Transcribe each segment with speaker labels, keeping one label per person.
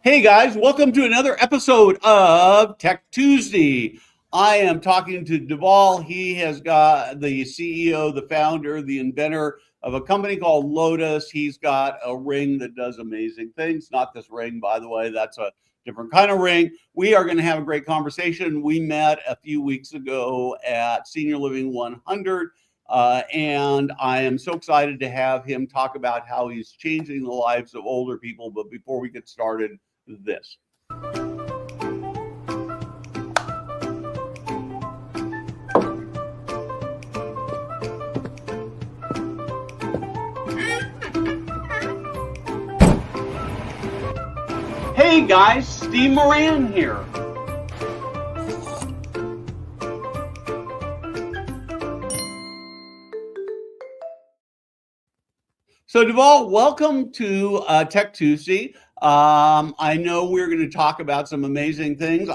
Speaker 1: Hey guys, welcome to another episode of Tech Tuesday. I am talking to Dhaval. He has got the CEO, the founder, the inventor of a company called Lotus. He's got a ring that does amazing things. Not this ring, by the way, that's a different kind of ring. We are going to have a great conversation. We met a few weeks ago at Senior Living 100. And I am so excited to have him talk about how he's changing the lives of older people. But before we get started, this. Hey guys, Steve Moran here. So Dhaval, welcome to Tech Tuesday. I know we're going to talk about some amazing things.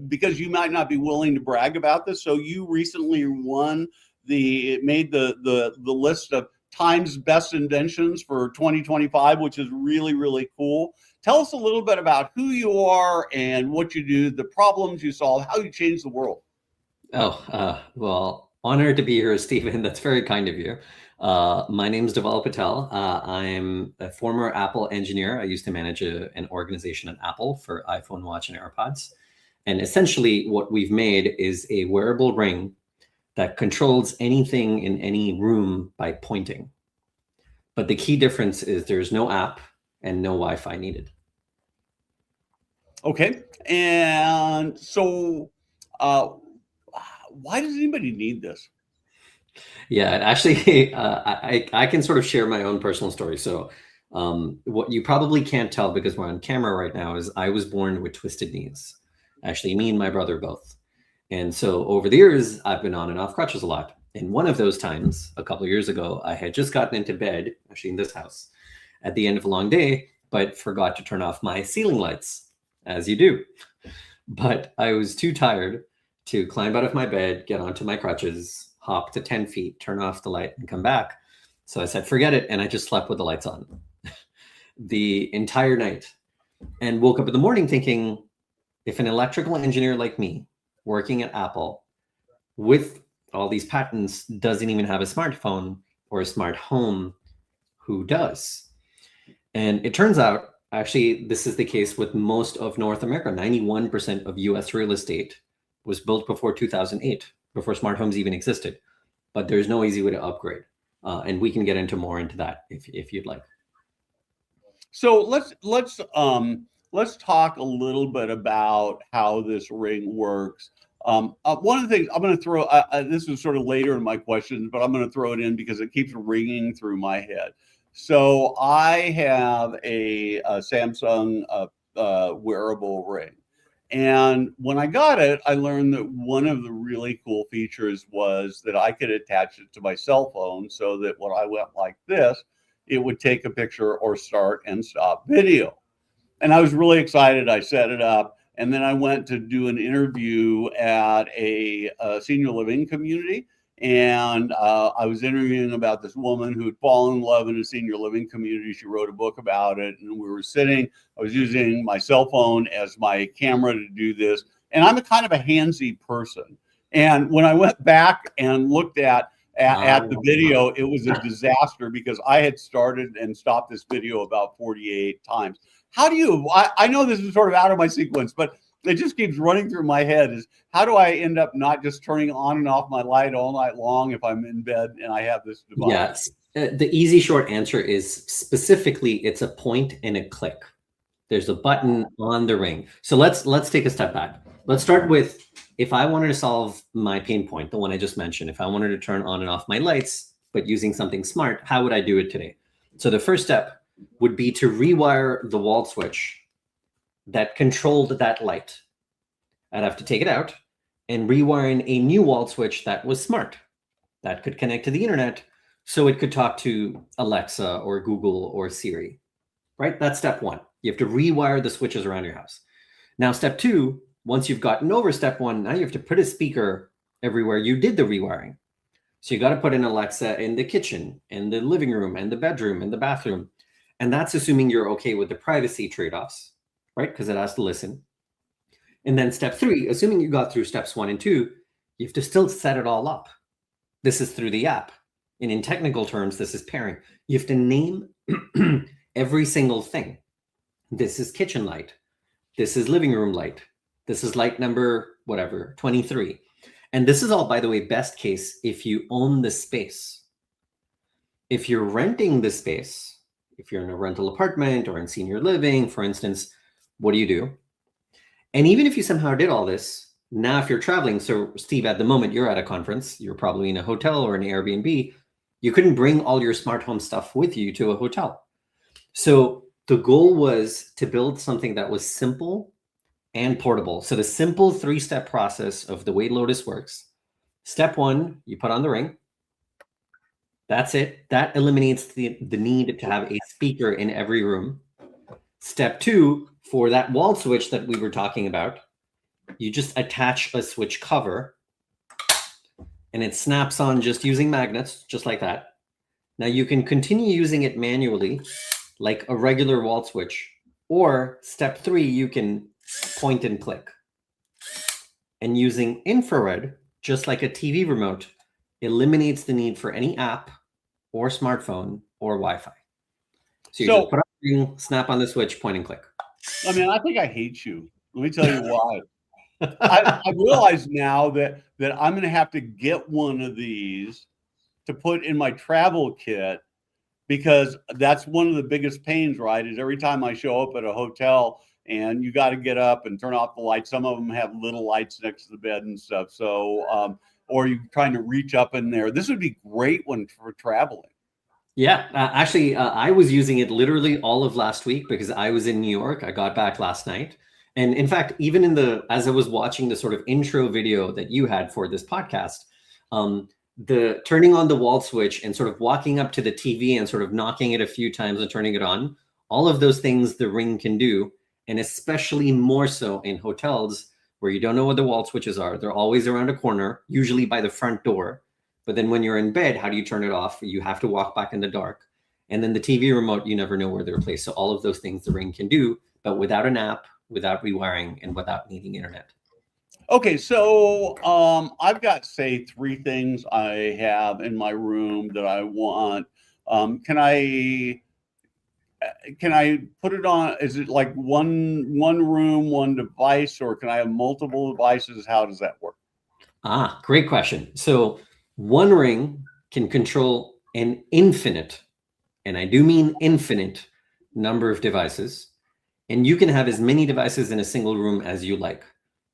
Speaker 1: Because you might not be willing to brag about this, so you recently made the list of Time's best inventions for 2025, which is really, really cool. Tell us a little bit about who you are and what you do, the problems you solve, how you change the world.
Speaker 2: Well, honored to be here, Stephen. That's very kind of you. My name is Dhaval Patel. I'm a former Apple engineer. I used to manage an organization at Apple for iPhone, Watch, and AirPods. And essentially what we've made is a wearable ring that controls anything in any room by pointing. But the key difference is there's no app and no Wi-Fi needed.
Speaker 1: Okay. And so why does anybody need this?
Speaker 2: Yeah, actually, I can sort of share my own personal story. So what you probably can't tell because we're on camera right now is I was born with twisted knees. Actually, me and my brother both. And so over the years, I've been on and off crutches a lot. And one of those times, a couple of years ago, I had just gotten into bed, actually in this house, at the end of a long day, but forgot to turn off my ceiling lights, as you do. But I was too tired to climb out of my bed, get onto my crutches, hop to 10 feet, turn off the light, and come back. So I said, forget it. And I just slept with the lights on the entire night and woke up in the morning thinking, if an electrical engineer like me working at Apple with all these patents doesn't even have a smartphone or a smart home, who does? And it turns out, actually, this is the case with most of North America. 91% of US real estate was built before 2008, before smart homes even existed. But there's no easy way to upgrade. And we can get into more into that if you'd like.
Speaker 1: So let's talk a little bit about how this ring works. One of the things I'm going to throw, this is sort of later in my questions, but I'm going to throw it in because it keeps ringing through my head. So I have a Samsung wearable ring. And when I got it, I learned that one of the really cool features was that I could attach it to my cell phone so that when I went like this, it would take a picture or start and stop video. And I was really excited. I set it up. And then I went to do an interview at a senior living community. And I was interviewing about this woman who had fallen in love in a senior living community. She wrote a book about it. And we were sitting, I was using my cell phone as my camera to do this. And I'm a kind of a handsy person. And when I went back and looked at the video, it was a disaster because I had started and stopped this video about 48 times. How do you, I know this is sort of out of my sequence, but it just keeps running through my head is how do I end up not just turning on and off my light all night long if I'm in bed and I have this device?
Speaker 2: Yes. The easy short answer is specifically it's a point and a click. There's a button on the ring. So let's take a step back. Let's start with if I wanted to solve my pain point, the one I just mentioned, if I wanted to turn on and off my lights, but using something smart, how would I do it today? So the first step would be to rewire the wall switch that controlled that light. I'd have to take it out and rewire a new wall switch that was smart, that could connect to the internet, so it could talk to Alexa or Google or Siri, right? That's step one. You have to rewire the switches around your house. Now, step two, once you've gotten over step one, now you have to put a speaker everywhere you did the rewiring. So you got to put an Alexa in the kitchen, in the living room, and the bedroom, and the bathroom. And that's assuming you're okay with the privacy trade-offs. right? Because it has to listen. And then step 3, assuming you got through steps 1 and 2, you have to still set it all up. This is through the app. And in technical terms, this is pairing. You have to name every single thing. This is kitchen light. This is living room light. This is light number, whatever, 23. And this is all, by the way, best case if you own the space. If you're renting the space, if you're in a rental apartment or in senior living, for instance, what do? And even if you somehow did all this, now if you're traveling, so Steve, at the moment you're at a conference, you're probably in a hotel or an Airbnb, you couldn't bring all your smart home stuff with you to a hotel. So the goal was to build something that was simple and portable. So the simple 3-step process of the way Lotus works. Step 1, you put on the ring. That's it. That eliminates the need to have a speaker in every room. Step 2, for that wall switch that we were talking about, you just attach a switch cover and it snaps on just using magnets, just like that. Now you can continue using it manually like a regular wall switch, or step 3, you can point and click. And using infrared, just like a TV remote, eliminates the need for any app or smartphone or Wi-Fi. So you just put on the ring, snap on the switch, point and click.
Speaker 1: I mean, I think I hate you. Let me tell you why. I realize now that I'm going to have to get one of these to put in my travel kit, because that's one of the biggest pains, right? Is every time I show up at a hotel and you got to get up and turn off the lights. Some of them have little lights next to the bed and stuff. So, or you're trying to reach up in there. This would be great one for traveling.
Speaker 2: Yeah, actually, I was using it literally all of last week because I was in New York. I got back last night. And in fact, even as I was watching the sort of intro video that you had for this podcast, the turning on the wall switch and sort of walking up to the TV and sort of knocking it a few times and turning it on, all of those things the ring can do. And especially more so in hotels where you don't know what the wall switches are. They're always around a corner, usually by the front door. But then when you're in bed, how do you turn it off? You have to walk back in the dark. And then the TV remote, you never know where they're placed. So all of those things the ring can do, but without an app, without rewiring, and without needing internet.
Speaker 1: Okay, so I've got, say, 3 things I have in my room that I want. Can I put it on? Is it like one room, one device, or can I have multiple devices? How does that work?
Speaker 2: Great question. So one ring can control an infinite, and I do mean infinite, number of devices. And you can have as many devices in a single room as you like.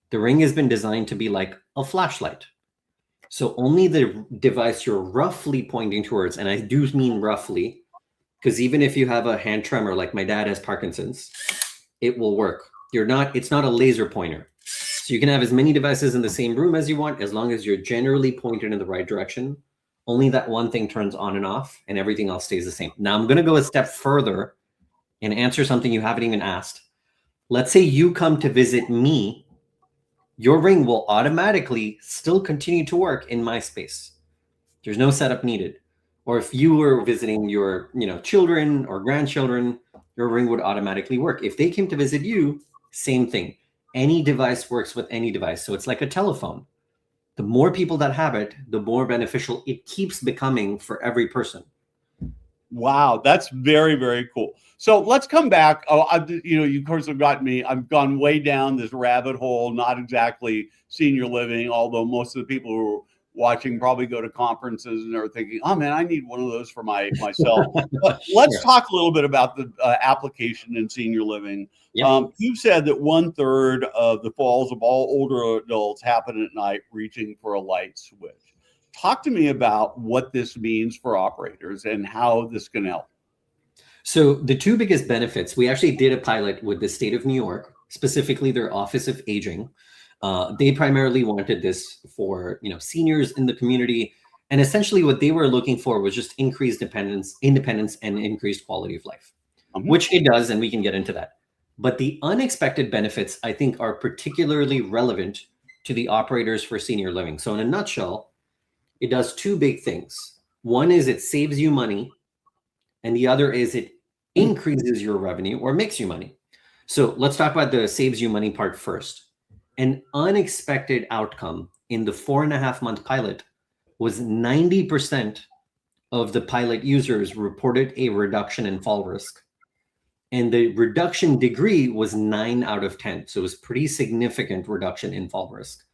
Speaker 2: The ring has been designed to be like a flashlight. So only the device you're roughly pointing towards, and I do mean roughly, because even if you have a hand tremor, like my dad has Parkinson's, it will work. It's not a laser pointer. So you can have as many devices in the same room as you want, as long as you're generally pointed in the right direction. Only that one thing turns on and off, and everything else stays the same. Now I'm going to go a step further and answer something you haven't even asked. Let's say you come to visit me, your ring will automatically still continue to work in my space. There's no setup needed. Or if you were visiting your, children or grandchildren, your ring would automatically work. If they came to visit you, same thing. Any device works with any device. So it's like a telephone. The more people that have it, the more beneficial it keeps becoming for every person.
Speaker 1: Wow, that's very, very cool. So let's come back. Oh, you of course have got me. I've gone way down this rabbit hole, not exactly senior living, although most of the people who are watching probably go to conferences and are thinking, oh man, I need one of those for myself. But let's talk a little bit about the application in senior living. Yep. You've said that 1/3 of the falls of all older adults happen at night reaching for a light switch. Talk to me about what this means for operators and how this can help.
Speaker 2: So the 2 biggest benefits, we actually did a pilot with the state of New York, specifically their Office of Aging. They primarily wanted this for seniors in the community. And essentially what they were looking for was just increased independence, and increased quality of life, which it does, and we can get into that. But the unexpected benefits, I think, are particularly relevant to the operators for senior living. So in a nutshell, it does 2 big things. One is it saves you money, and the other is it increases your revenue or makes you money. So let's talk about the saves you money part first. An unexpected outcome in the 4.5-month pilot was 90% of the pilot users reported a reduction in fall risk. And the reduction degree was 9 out of 10. So it was pretty significant reduction in fall risk.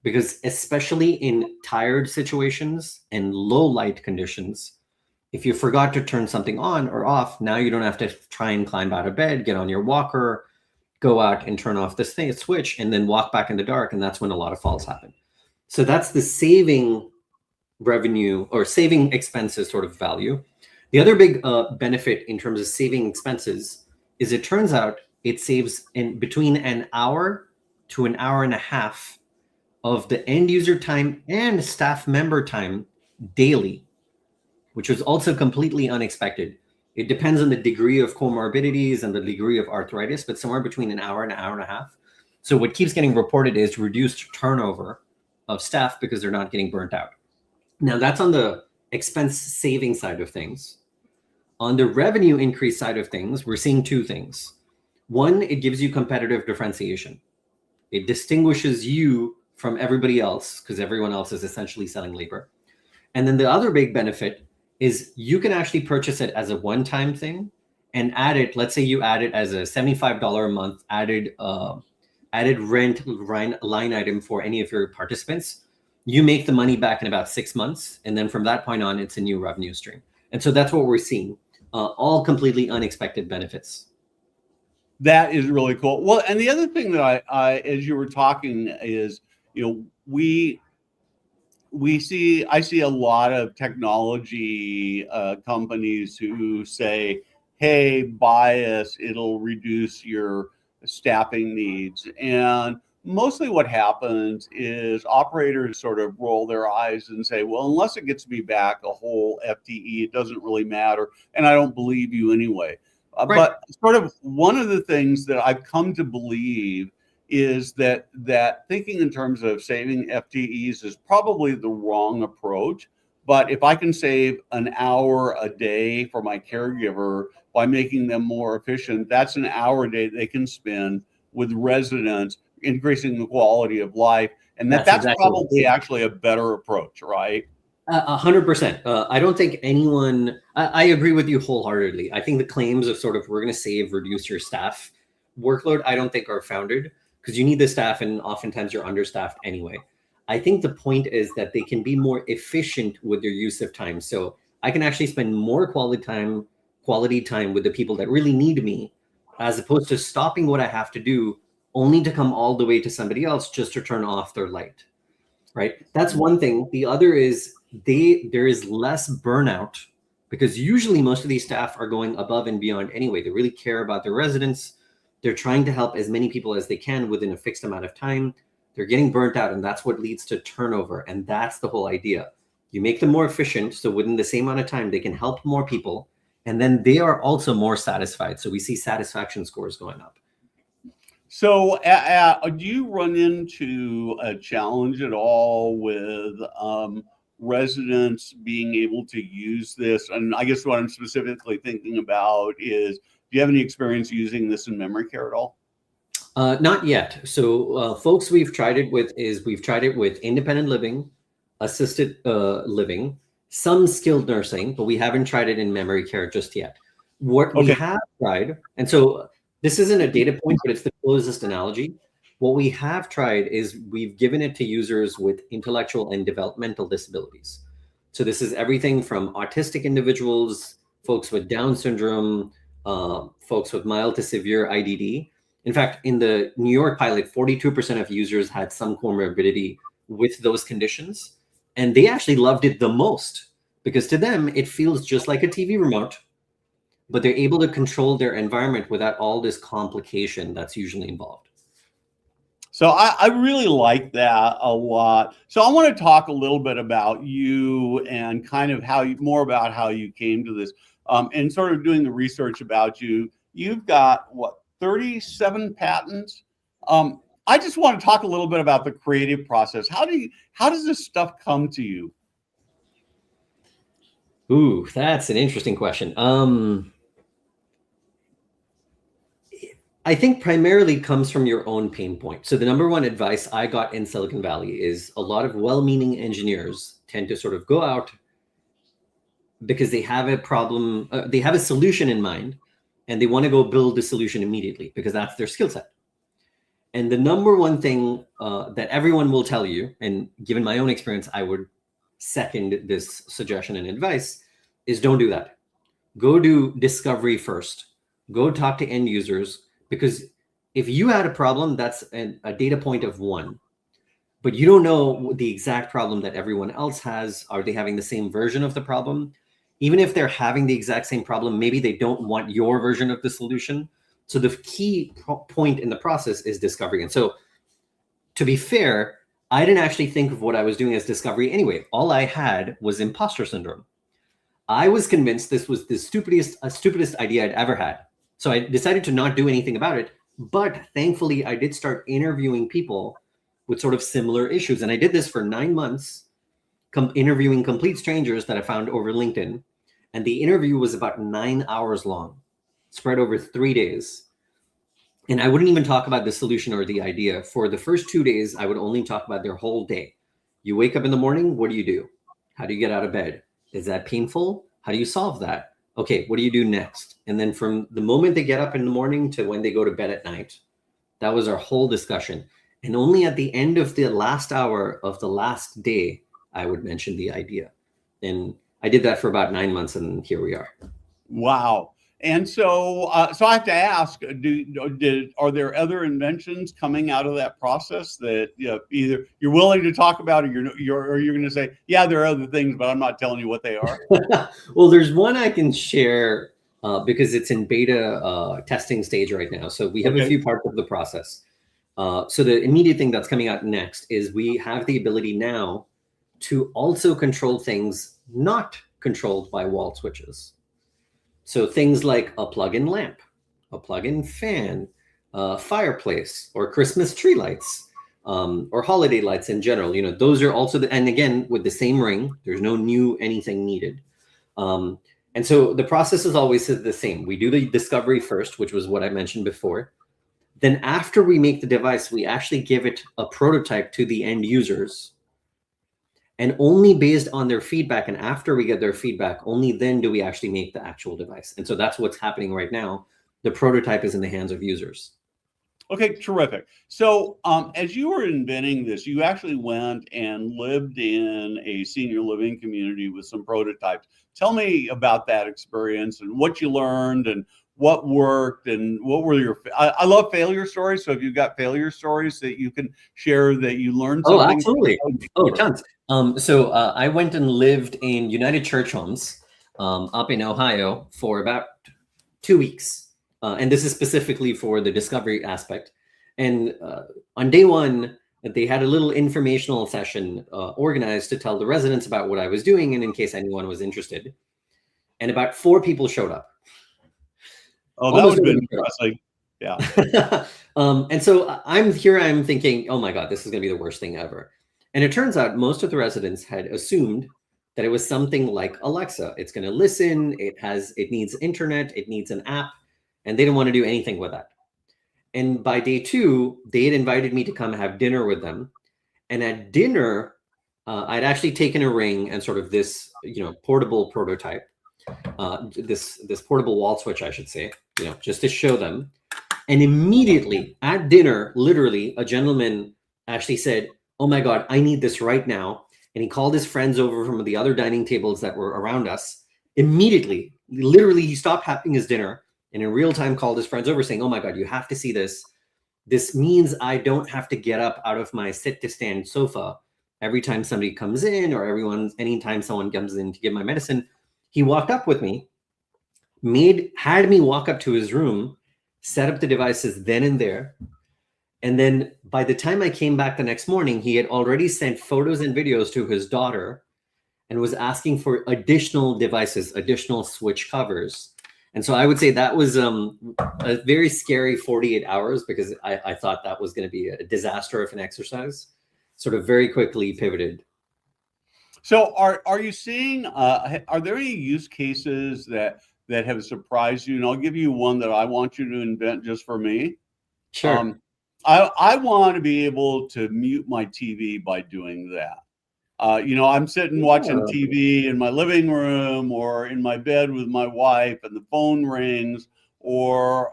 Speaker 2: Because especially in tired situations and low light conditions, if you forgot to turn something on or off, now you don't have to try and climb out of bed, get on your walker, go out and turn off this thing, switch, and then walk back in the dark. And that's when a lot of falls happen. So that's the saving revenue or saving expenses sort of value. The other big benefit in terms of saving expenses is it turns out it saves in between an hour to an hour and a half of the end user time and staff member time daily, which was also completely unexpected. It depends on the degree of comorbidities and the degree of arthritis, but somewhere between an hour and a half. So what keeps getting reported is reduced turnover of staff because they're not getting burnt out. Now that's on the expense saving side of things. On the revenue increase side of things, we're seeing two things. One, it gives you competitive differentiation. It distinguishes you from everybody else because everyone else is essentially selling labor. And then the other big benefit is you can actually purchase it as a one-time thing and add it. Let's say you add it as a $75 a month added rent line item for any of your participants. You make the money back in about 6 months. And then from that point on, it's a new revenue stream. And so that's what we're seeing, all completely unexpected benefits.
Speaker 1: That is really cool. Well, and the other thing that I as you were talking is, I see a lot of technology companies who say, hey, buy us, it'll reduce your staffing needs. And mostly what happens is operators sort of roll their eyes and say, well, unless it gets me back a whole FTE, it doesn't really matter. And I don't believe you anyway. Right. But sort of one of the things that I've come to believe is that thinking in terms of saving FTEs is probably the wrong approach. But if I can save an hour a day for my caregiver by making them more efficient, that's an hour a day they can spend with residents, increasing the quality of life. And that's exactly probably actually a better approach, right?
Speaker 2: 100%. I don't think anyone, I agree with you wholeheartedly. I think the claims of sort of we're going to save, reduce your staff workload, I don't think are founded because you need the staff and oftentimes you're understaffed anyway. I think the point is that they can be more efficient with their use of time. So I can actually spend more quality time with the people that really need me, as opposed to stopping what I have to do only to come all the way to somebody else just to turn off their light, right? That's one thing. The other is there is less burnout because usually most of these staff are going above and beyond anyway. They really care about their residents. They're trying to help as many people as they can within a fixed amount of time. They're getting burnt out, and that's what leads to turnover. And that's the whole idea. You make them more efficient, so within the same amount of time, they can help more people, and then they are also more satisfied. So we see satisfaction scores going up.
Speaker 1: So do you run into a challenge at all with residents being able to use this? And I guess what I'm specifically thinking about is, do you have any experience using this in memory care at all?
Speaker 2: Not yet. So folks we've tried it with independent living, assisted living, some skilled nursing, but we haven't tried it in memory care just yet. What we have tried, and so this isn't a data point, but it's the closest analogy. What we have tried is we've given it to users with intellectual and developmental disabilities. So this is everything from autistic individuals, folks with Down syndrome, folks with mild to severe IDD. In fact, in the New York pilot, 42% of users had some comorbidity with those conditions. And they actually loved it the most because to them, it feels just like a TV remote, but they're able to control their environment without all this complication that's usually involved.
Speaker 1: So I really like that a lot. So I want to talk a little bit about you and kind of more about how you came to this and sort of doing the research about you. You've got 37 patents. I just want to talk a little bit about the creative process. How does this stuff come to you?
Speaker 2: Ooh, that's an interesting question. I think primarily comes from your own pain point. So the number one advice I got in Silicon Valley is a lot of well-meaning engineers tend to sort of go out because they have a problem, they have a solution in mind, and they want to go build the solution immediately because that's their skill set. And the number one thing that everyone will tell you, and given my own experience, I would second this suggestion and advice, is don't do that. Go do discovery first. Go talk to end users, because if you had a problem, that's a data point of one, but you don't know the exact problem that everyone else has. Are they having the same version of the problem? Even if they're having the exact same problem, maybe they don't want your version of the solution. So the key point in the process is discovery. And so, to be fair, I didn't actually think of what I was doing as discovery anyway. All I had was imposter syndrome. I was convinced this was the stupidest idea I'd ever had. So I decided to not do anything about it. But thankfully, I did start interviewing people with sort of similar issues. And I did this for 9 months, interviewing complete strangers that I found over LinkedIn. And the interview was about 9 hours long, spread over 3 days. And I wouldn't even talk about the solution or the idea. For the first 2 days, I would only talk about their whole day. You wake up in the morning, what do you do? How do you get out of bed? Is that painful? How do you solve that? Okay, what do you do next? And then from the moment they get up in the morning to when they go to bed at night, that was our whole discussion. And only at the end of the last hour of the last day, I would mention the idea. And I did that for about 9 months, and here we are.
Speaker 1: Wow. And so I have to ask, are there other inventions coming out of that process that either you're willing to talk about, or you're going to say, yeah, there are other things, but I'm not telling you what they are?
Speaker 2: Well, there's one I can share because it's in beta testing stage right now. So we have a few parts of the process. So the immediate thing that's coming out next is we have the ability now to also control things not controlled by wall switches. So things like a plug-in lamp, a plug-in fan, fireplace, or Christmas tree lights, or holiday lights in general. Those are also and again, with the same ring, there's no new anything needed. And so the process is always the same. We do the discovery first, which was what I mentioned before. Then after we make the device, we actually give it a prototype to the end users. And only based on their feedback, and after we get their feedback, only then do we actually make the actual device. And so that's what's happening right now. The prototype is in the hands of users.
Speaker 1: Okay, terrific. So as you were inventing this, you actually went and lived in a senior living community with some prototypes. Tell me about that experience and what you learned and what worked and what were your, I love failure stories. So if you've got failure stories that you can share that you learned something.
Speaker 2: Oh, absolutely. Oh, tons. So I went and lived in United Church Homes up in Ohio for about 2 weeks. And this is specifically for the discovery aspect. And on day one, they had a little informational session organized to tell the residents about what I was doing and in case anyone was interested. And about 4 people showed up.
Speaker 1: Oh, that would have been impressive. Yeah.
Speaker 2: And so I'm thinking, oh my God, this is going to be the worst thing ever. And it turns out most of the residents had assumed that it was something like Alexa. It's going to listen. It needs internet. It needs an app. And they didn't want to do anything with that. And by day 2, they had invited me to come have dinner with them. And at dinner, I'd actually taken a ring and sort of this, portable prototype, this portable wall switch, I should say, just to show them. And immediately at dinner, literally, a gentleman actually said, oh my God, I need this right now. And he called his friends over from the other dining tables that were around us. Immediately, literally, he stopped having his dinner and in real time called his friends over saying, oh my God, you have to see this. This means I don't have to get up out of my sit to stand sofa every time somebody comes in or anytime someone comes in to give my medicine. He walked up with me, had me walk up to his room, set up the devices then and there. And then by the time I came back the next morning, he had already sent photos and videos to his daughter and was asking for additional devices, additional switch covers. And so I would say that was a very scary 48 hours because I thought that was going to be a disaster of an exercise. Sort of very quickly pivoted.
Speaker 1: So are you seeing, are there any use cases that that have surprised you? And I'll give you one that I want you to invent just for me.
Speaker 2: Sure.
Speaker 1: I want to be able to mute my TV by doing that. I'm sitting watching
Speaker 2: Yeah.
Speaker 1: TV in my living room or in my bed with my wife, and the phone rings, or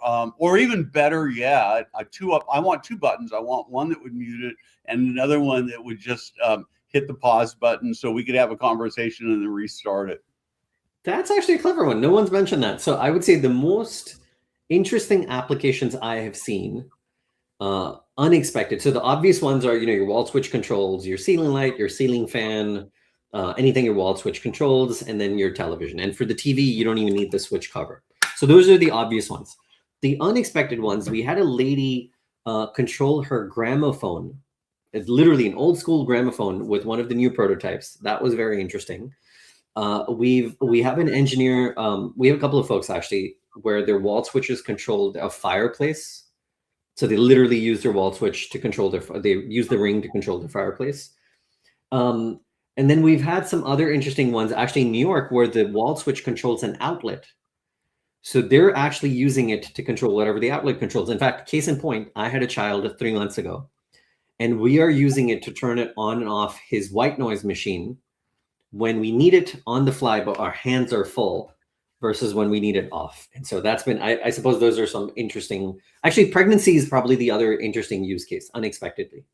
Speaker 1: even better yet, I want two buttons. I want one that would mute it, and another one that would just hit the pause button, so we could have a conversation and then restart it.
Speaker 2: That's actually a clever one. No one's mentioned that. So I would say the most interesting applications I have seen, unexpected. So the obvious ones are, your wall switch controls, your ceiling light, your ceiling fan, anything your wall switch controls, and then your television. And for the TV, you don't even need the switch cover. So those are the obvious ones. The unexpected ones, we had a lady control her gramophone. It's literally an old school gramophone with one of the new prototypes. That was very interesting. We have an engineer. We have a couple of folks actually where their wall switches controlled a fireplace. So they literally use their wall switch to control they use the ring to control their fireplace. And then we've had some other interesting ones actually in New York where the wall switch controls an outlet. So they're actually using it to control whatever the outlet controls. In fact, case in point, I had a child 3 months ago, and we are using it to turn it on and off his white noise machine when we need it on the fly, but our hands are full, versus when we need it off. And so that's been, I suppose those are some interesting, actually pregnancy is probably the other interesting use case, unexpectedly.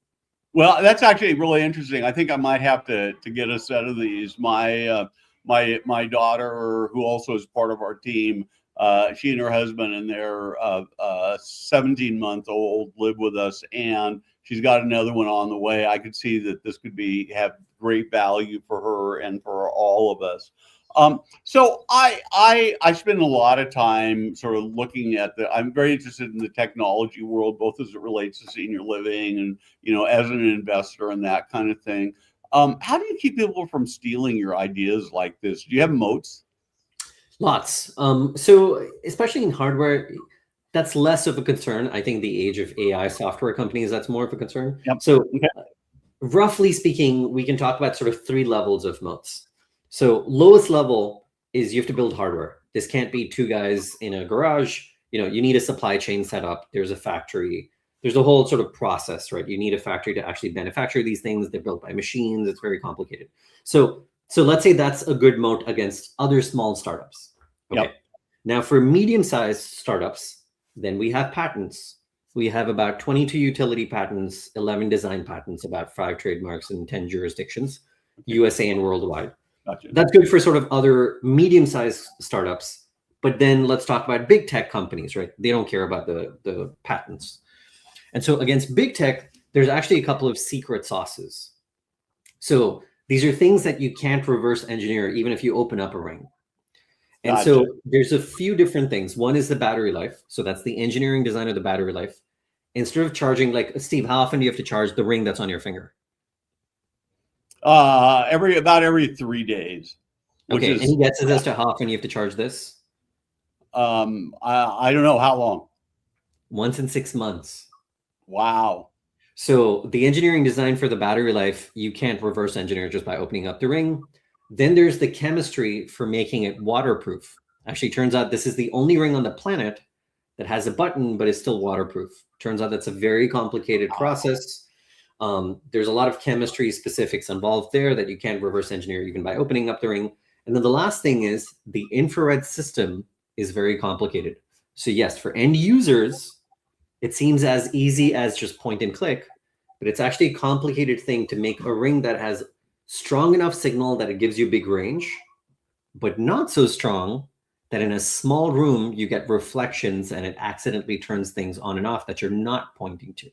Speaker 1: Well, that's actually really interesting. I think I might have to get a set of these. My daughter, who also is part of our team, she and her husband and their 17-month-old live with us, and she's got another one on the way. I could see that this could have great value for her and for all of us. So I spend a lot of time sort of looking at I'm very interested in the technology world, both as it relates to senior living and, as an investor and that kind of thing. How do you keep people from stealing your ideas like this? Do you have moats?
Speaker 2: Lots. So especially in hardware, that's less of a concern. I think the age of AI software companies, that's more of a concern.
Speaker 1: Yep.
Speaker 2: So
Speaker 1: okay.
Speaker 2: Roughly speaking, we can talk about sort of 3 levels of moats. So lowest level is you have to build hardware. This can't be 2 guys in a garage. You need a supply chain set up. There's a factory. There's a whole sort of process, right? You need a factory to actually manufacture these things. They're built by machines. It's very complicated. So let's say that's a good moat against other small startups. Okay. Yep. Now for medium-sized startups, then we have patents. We have about 22 utility patents, 11 design patents, about 5 trademarks in 10 jurisdictions, USA and worldwide.
Speaker 1: Gotcha.
Speaker 2: That's good for sort of other medium-sized startups. But then let's talk about big tech companies, right? They don't care about the patents. And so against big tech, there's actually a couple of secret sauces. So these are things that you can't reverse engineer even if you open up a ring. And
Speaker 1: Gotcha.
Speaker 2: So there's a few different things. One is the battery life. So that's the engineering design of the battery life. Instead of charging, like Steve, how often do you have to charge the ring that's on your finger?
Speaker 1: About every 3 days.
Speaker 2: Okay, any guesses as to how often you have to charge this?
Speaker 1: I don't know how long.
Speaker 2: Once in 6 months.
Speaker 1: Wow.
Speaker 2: So the engineering design for the battery life, you can't reverse engineer just by opening up the ring. Then there's the chemistry for making it waterproof. Actually, turns out this is the only ring on the planet that has a button, but is still waterproof. Turns out that's a very complicated process. There's a lot of chemistry specifics involved there that you can't reverse engineer even by opening up the ring. And then the last thing is the infrared system is very complicated. So yes, for end users, it seems as easy as just point and click, but it's actually a complicated thing to make a ring that has strong enough signal that it gives you big range, but not so strong that in a small room you get reflections and it accidentally turns things on and off that you're not pointing to.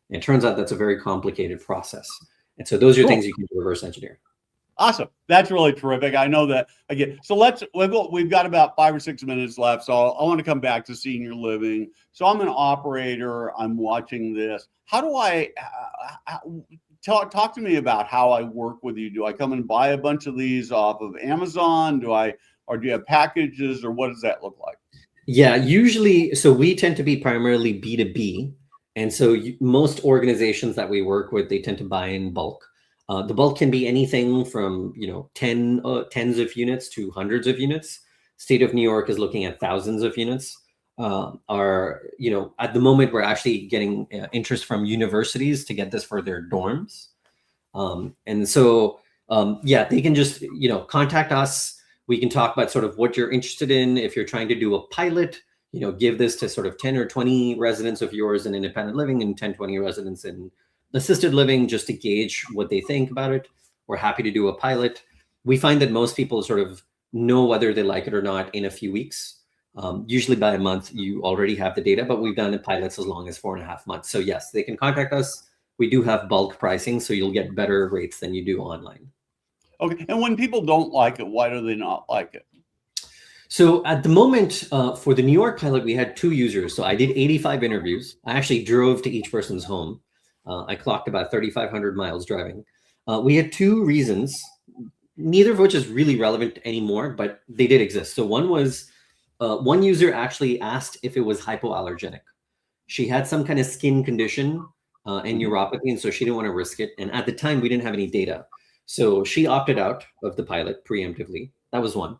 Speaker 2: And it turns out that's a very complicated process. And so those are things you can reverse engineer.
Speaker 1: Awesome. That's really terrific. I know that again. So we've got about 5 or 6 minutes left. So I want to come back to senior living. So I'm an operator. I'm watching this. How do I talk to me about how I work with you? Do I come and buy a bunch of these off of Amazon? Or do you have packages, or what does that look like?
Speaker 2: Yeah, usually, so we tend to be primarily B2B. And so most organizations that we work with, they tend to buy in bulk. The bulk can be anything from, tens of units to hundreds of units. State of New York is looking at thousands of units. Are, you know, at the moment we're actually getting interest from universities to get this for their dorms. And so, yeah, they can just, you know, contact us. We can talk about sort of what you're interested in. If you're trying to do a pilot, you know, give this to sort of 10 or 20 residents of yours in independent living and 10, 20 residents in assisted living, just to gauge what they think about it. We're happy to do a pilot. We find that most people sort of know whether they like it or not in a few weeks. Usually by a month, you already have the data, but we've done the pilots as long as 4.5 months. So yes, they can contact us. We do have bulk pricing, so you'll get better rates than you do online.
Speaker 1: Okay. And when people don't like it, why do they not like it?
Speaker 2: So at the moment, for the New York pilot, we had 2 users. So I did 85 interviews. I actually drove to each person's home. I clocked about 3,500 miles driving. We had 2 reasons, neither of which is really relevant anymore, but they did exist. So one was, one user actually asked if it was hypoallergenic. She had some kind of skin condition and neuropathy, and so she didn't want to risk it. And at the time, we didn't have any data. So she opted out of the pilot preemptively. That was one.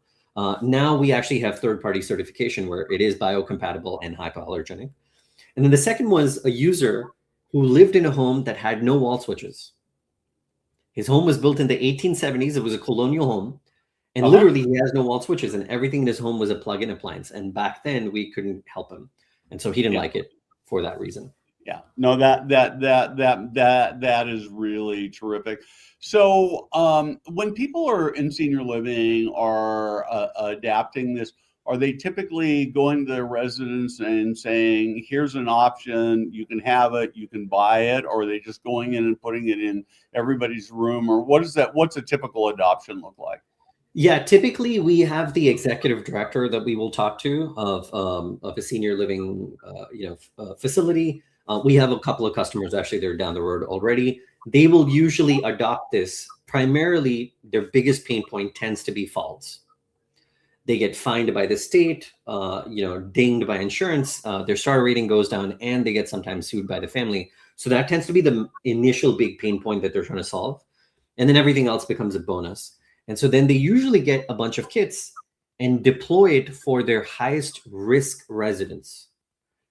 Speaker 2: Now we actually have third-party certification where it is biocompatible and hypoallergenic. And then the second was a user who lived in a home that had no wall switches. His home was built in the 1870s. It was a colonial home. And literally he has no wall switches, and everything in his home was a plug-in appliance. And back then we couldn't help him. And so he didn't like it for that reason.
Speaker 1: Yeah, no, that is really terrific. So when people are in senior living or adapting this, are they typically going to their residents and saying, here's an option, you can have it, you can buy it, or are they just going in and putting it in everybody's room? Or what's a typical adoption look like?
Speaker 2: Yeah, typically we have the executive director that we will talk to of a senior living facility. We have a couple of customers actually, they're down the road already. They will usually adopt this. Primarily, their biggest pain point tends to be falls. They get fined by the state, dinged by insurance, their star rating goes down, and they get sometimes sued by the family. So that tends to be the initial big pain point that they're trying to solve. And then everything else becomes a bonus. And so then they usually get a bunch of kits and deploy it for their highest risk residents.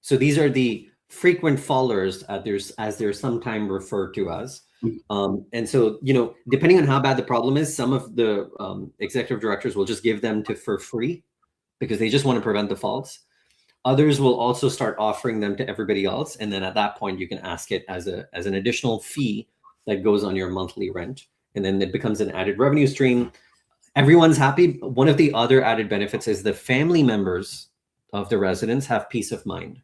Speaker 2: So these are the frequent fallers, as they're sometimes referred to as. And so, depending on how bad the problem is, some of the executive directors will just give them for free because they just want to prevent the falls. Others will also start offering them to everybody else. And then at that point, you can ask it as an additional fee that goes on your monthly rent. And then it becomes an added revenue stream. Everyone's happy. One of the other added benefits is the family members of the residents have peace of mind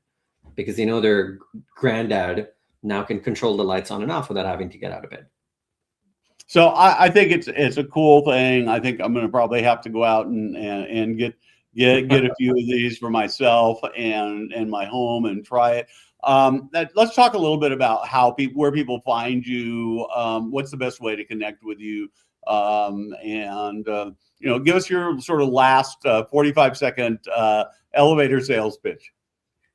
Speaker 2: because they know their granddad now can control the lights on and off without having to get out of bed.
Speaker 1: So I think it's a cool thing. I think I'm going to probably have to go out and get a few of these for myself and my home and try it. Let's talk a little bit about where people find you. What's the best way to connect with you? Give us your sort of last 45-second elevator sales pitch.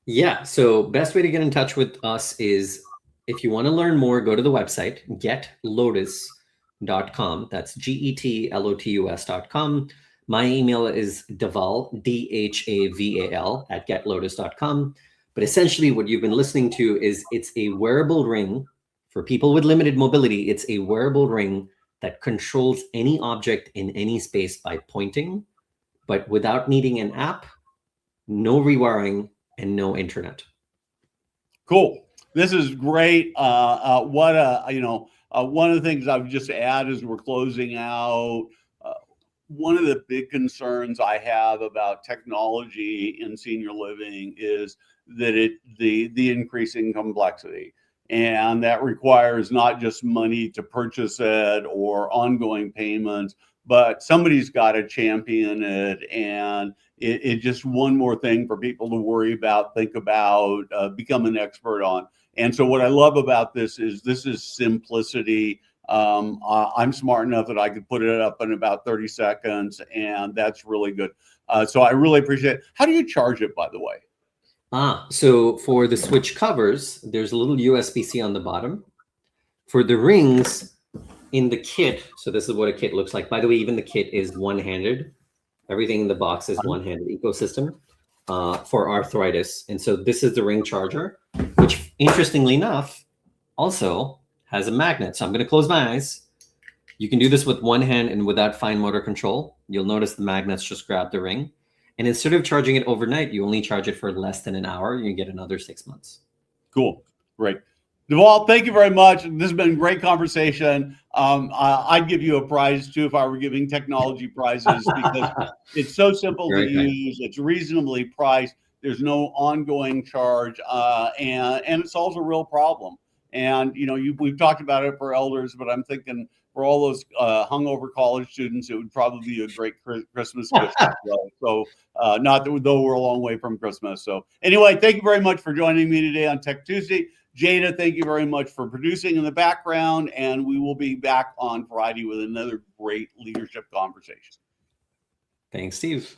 Speaker 2: Yeah. So best way to get in touch with us is if you want to learn more, go to the website, getlotus.com. That's GETLOTUS.com. My email is Dhaval, DHAVAL at getlotus.com. But essentially what you've been listening to is it's a wearable ring for people with limited mobility. It's a wearable ring that controls any object in any space by pointing, but without needing an app, no rewiring, and no internet.
Speaker 1: Cool. This is great. One of the things I would just add as we're closing out, one of the big concerns I have about technology in senior living is that the increasing complexity, and that requires not just money to purchase it or ongoing payments, but somebody's got to champion it, and it's just one more thing for people to worry about, think about, become an expert on. And so what I love about this is simplicity. I'm smart enough that I could put it up in about 30 seconds, and that's really good. So I really appreciate it. How do you charge it, by the way?
Speaker 2: So for the switch covers, there's a little USB-C on the bottom. For the rings in the kit, so this is what a kit looks like. By the way, even the kit is one-handed. Everything in the box is one-handed ecosystem for arthritis. And so this is the ring charger, which interestingly enough, also has a magnet. So I'm going to close my eyes. You can do this with one hand and without fine motor control. You'll notice the magnets just grab the ring. And instead of charging it overnight, you only charge it for less than an hour. You get another 6 months.
Speaker 1: Cool. Great. Dhaval, thank you very much. This has been a great conversation. I'd give you a prize too if I were giving technology prizes because it's so simple to use. It's reasonably priced. There's no ongoing charge, and it solves a real problem. And we've talked about it for elders, but I'm thinking for all those hungover college students, it would probably be a great Christmas gift as well. So not that though we're a long way from Christmas. So anyway, thank you very much for joining me today on Tech Tuesday. Jada, thank you very much for producing in the background, and we will be back on Friday with another great leadership conversation.
Speaker 2: Thanks, Steve.